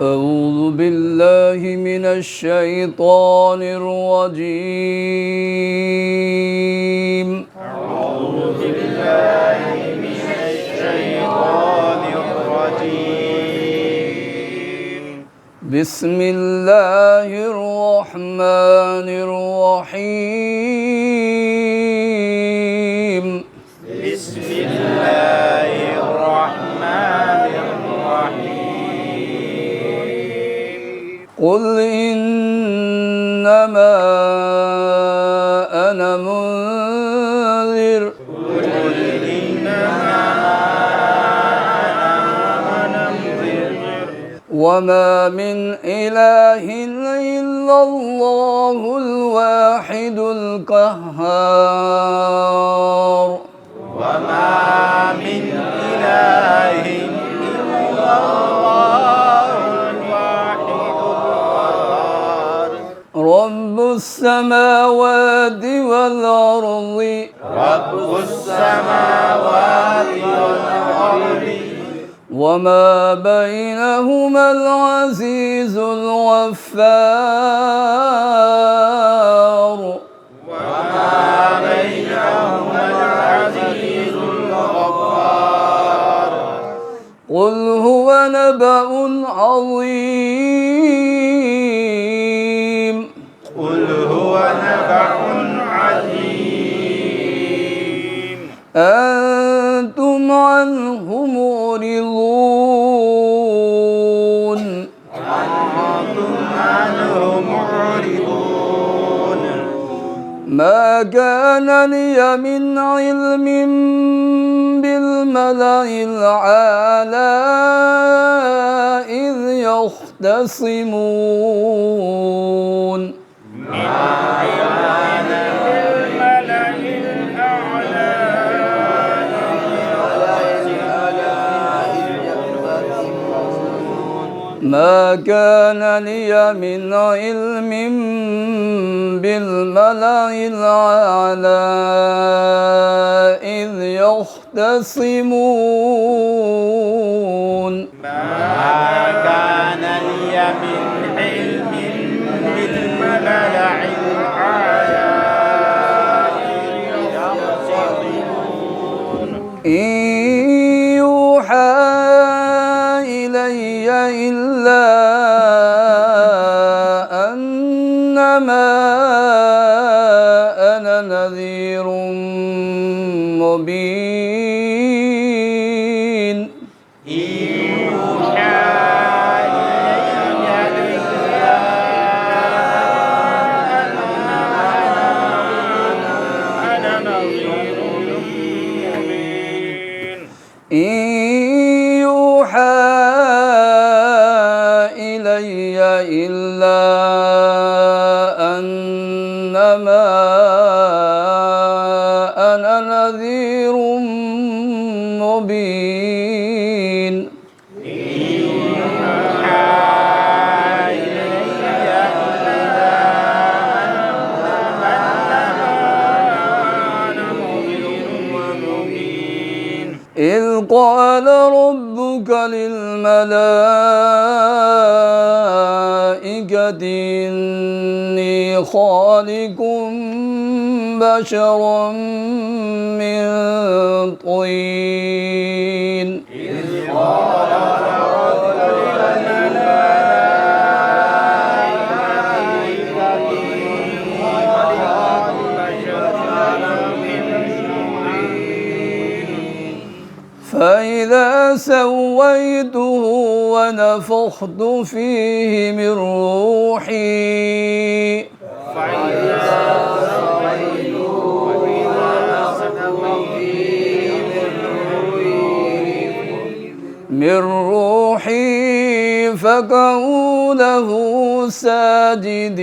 أعوذ بالله من الشيطان الرجيم. أعوذ بالله من الشيطان الرجيم. بسم الله الرحمن الرحيم. بسم الله الرحمن الرحيم. قل إنما أنا منذر وما من إله إلا الله الواحد القهار. وما من إله إلا الله الواحد القهار. رب السماوات والأرض رب السماوات والأرض وما بينهما العزيز الغفار. وما بينهما العزيز الغفار. قل هو نبأ عظيم. قل هو نبأ عظيم. أنتم عنه معرضون. أنتم عنه معرضون. ما كان لي من علم بالملأ الأعلى إذ يختصمون. ما كان لي من علم بالملأ الأعلى إذ يختصمون. ما كان لي من علم بالملأ الأعلى إذ يختصمون. إن يوحى إلي إلا أنما أنا نذير مبين. إلا أنما أنا نذير مبين. إذ قال ربك للملائكة إني خالق بشرا من طين. فإذا سويته ونفخت فيه من روحي فقعوا له ساجدين.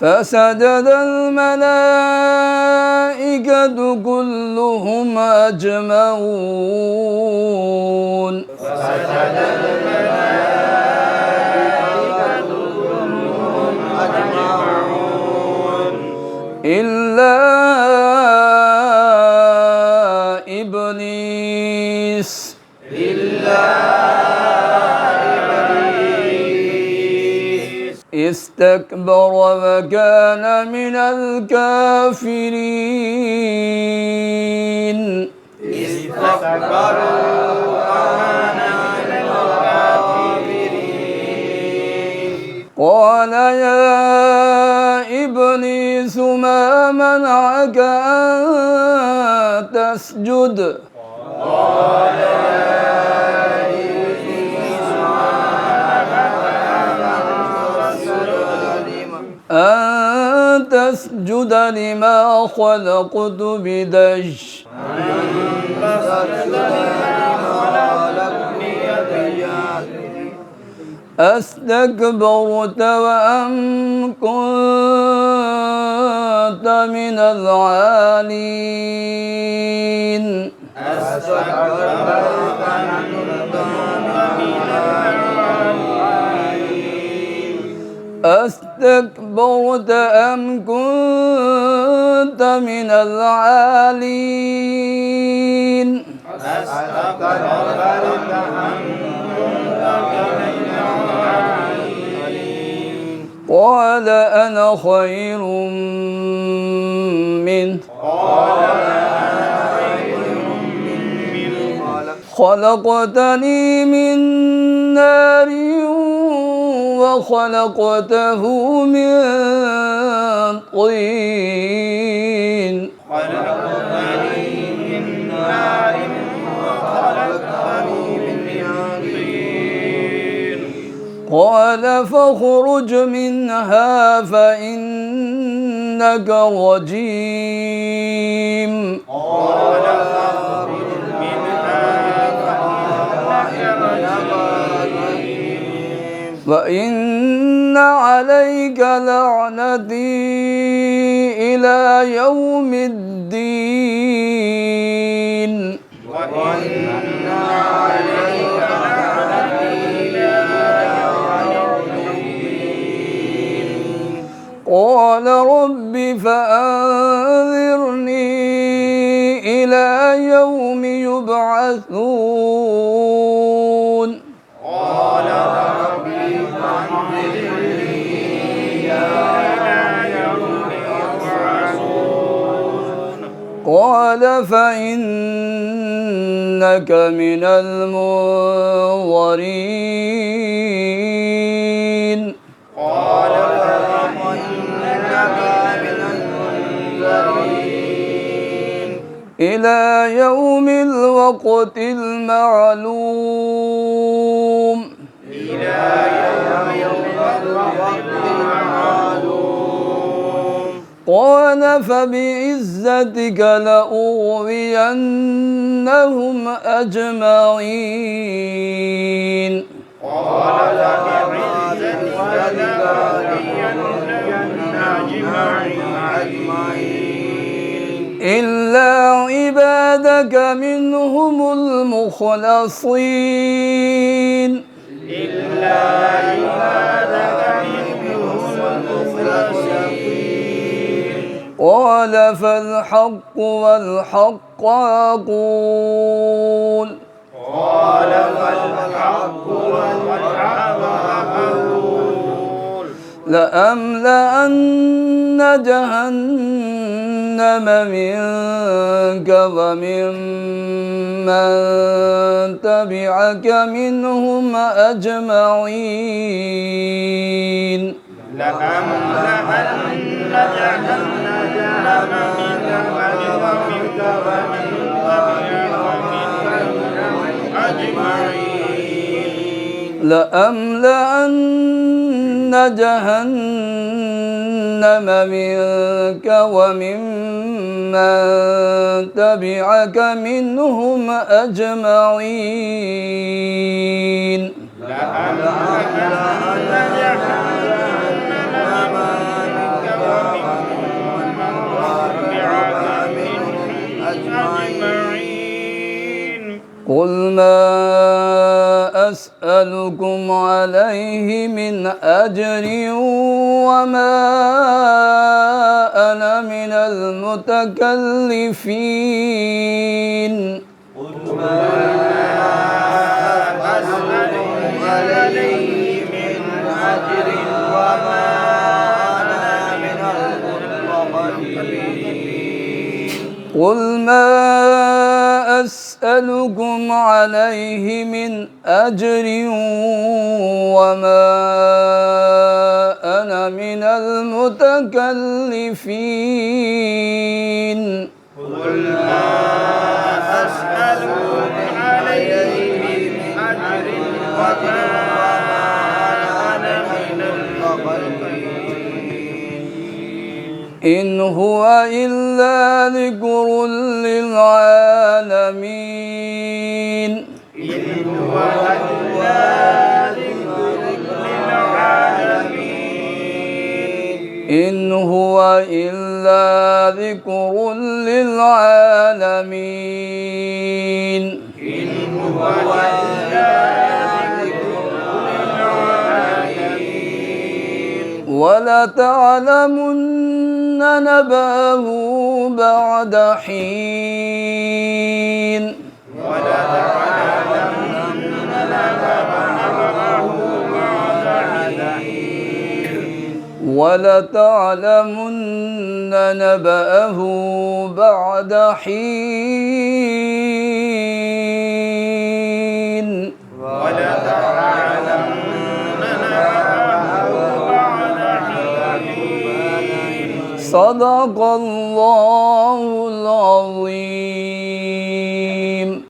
فسجد الملائكة كلهم أجمعون. إلا إبليس استكبر وكان من الكافرين قال يا إبليس ما منعك أن تسجد أن تسجد لما خلقت بيدي أستكبرت وأم كنت من العالين أستكبرت أم كنت من العالين قال أنا خير منه خلقتني من نار وخلقته من طين قال فاخرج منها فإنك رجيم وإن عليك لعنتي إلى يوم الدين قال رب فأنذرني إلى يوم يبعثون قال فإنك من المنظرين إلى يوم الوقت المعلوم قال فبعزتك لأغوينهم أجمعين إلا عبادك منهم المخلصين قال فالحق والحق أقول لأملأن جهنم منك ومن من تبعك منهم أجمعين لأملأن جهنم منك ومن من تبعك منهم أجمعين قل ما أسألكم عليه من أجر وما أنا من من المتكلفين قل ما أسألكم عليه من أجر وما أنا من المتقلدين قل ما أسألكم عليه من أجر وما أنا من المتكلفين قل ما أسألكم عليه من أجر وما أنا من المتقلدين إن هو إلا ذكر للعالمين إن هو إلا ذكر للعالمين إن هو إلا ذكر للعالمين إن هو إلا ذكر للعالمين ولتعلمن نبأه بعد حين ولتعلمن نبأه بعد حين ولتعلمن نبأه بعد حين ولتعلمن نبأه بعد حين صدق الله العظيم